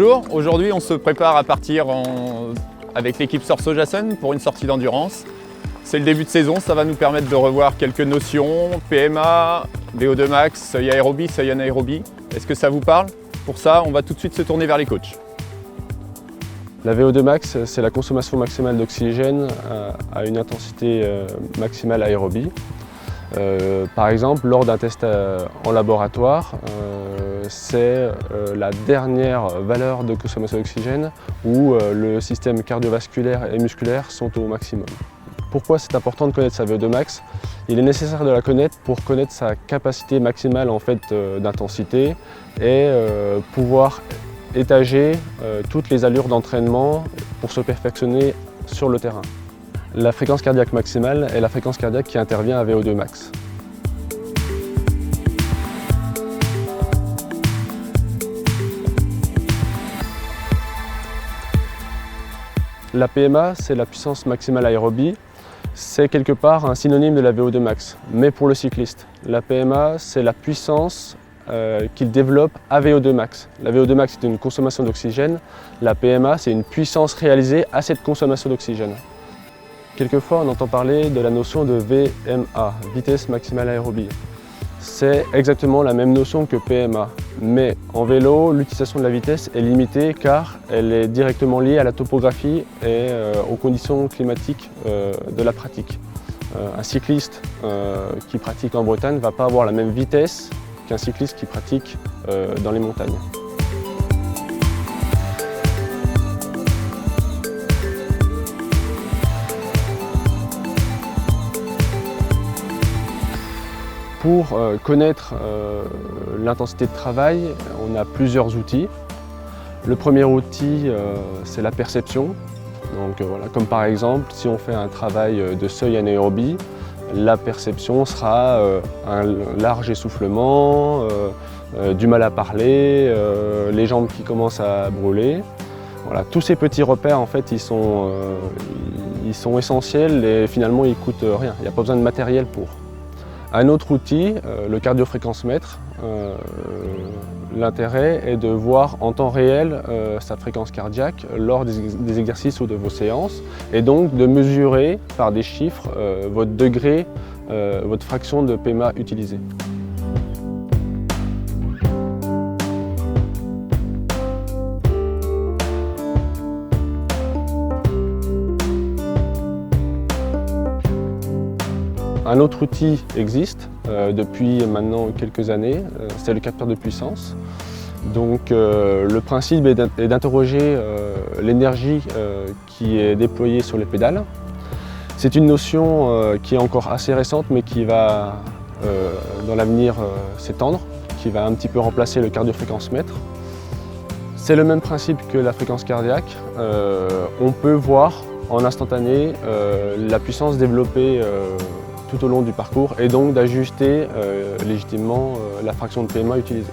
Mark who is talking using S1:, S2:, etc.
S1: Bonjour, aujourd'hui on se prépare à partir avec l'équipe Sorso Jason pour une sortie d'endurance. C'est le début de saison, ça va nous permettre de revoir quelques notions, PMA, VO2 max, seuil aérobie, seuil anaérobie. Est-ce que ça vous parle? Pour ça, on va tout de suite se tourner vers les coachs.
S2: La VO2 max, c'est la consommation maximale d'oxygène à une intensité maximale aérobie. Par exemple, lors d'un test en laboratoire, c'est la dernière valeur de consommation d'oxygène où le système cardiovasculaire et musculaire sont au maximum. Pourquoi c'est important de connaître sa VO2 max? Il est nécessaire de la connaître pour connaître sa capacité maximale d'intensité et pouvoir étager toutes les allures d'entraînement pour se perfectionner sur le terrain. La fréquence cardiaque maximale est la fréquence cardiaque qui intervient à VO2 max. La PMA, c'est la puissance maximale aérobie. C'est quelque part un synonyme de la VO2 max, mais pour le cycliste. La PMA, c'est la puissance qu'il développe à VO2 max. La VO2 max, c'est une consommation d'oxygène. La PMA, c'est une puissance réalisée à cette consommation d'oxygène. Quelquefois, on entend parler de la notion de VMA, vitesse maximale aérobie. C'est exactement la même notion que PMA, mais en vélo, l'utilisation de la vitesse est limitée car elle est directement liée à la topographie et aux conditions climatiques de la pratique. Un cycliste qui pratique en Bretagne ne va pas avoir la même vitesse qu'un cycliste qui pratique dans les montagnes. Pour connaître l'intensité de travail, on a plusieurs outils. Le premier outil, c'est la perception. Donc, comme par exemple, si on fait un travail de seuil anaérobie, la perception sera un large essoufflement, du mal à parler, les jambes qui commencent à brûler. Voilà, tous ces petits repères, en fait, ils sont essentiels et finalement, ils ne coûtent rien. Il n'y a pas besoin de matériel pour. Un autre outil, le cardiofréquencemètre, l'intérêt est de voir en temps réel sa fréquence cardiaque lors des exercices ou de vos séances et donc de mesurer par des chiffres votre degré, votre fraction de PMA utilisée. Un autre outil existe depuis maintenant quelques années, c'est le capteur de puissance. Donc le principe est d'interroger l'énergie qui est déployée sur les pédales. C'est une notion qui est encore assez récente mais qui va dans l'avenir s'étendre, qui va un petit peu remplacer le cardiofréquencemètre. C'est le même principe que la fréquence cardiaque. On peut voir en instantané la puissance développée tout au long du parcours et donc d'ajuster légitimement la fraction de PMA utilisée.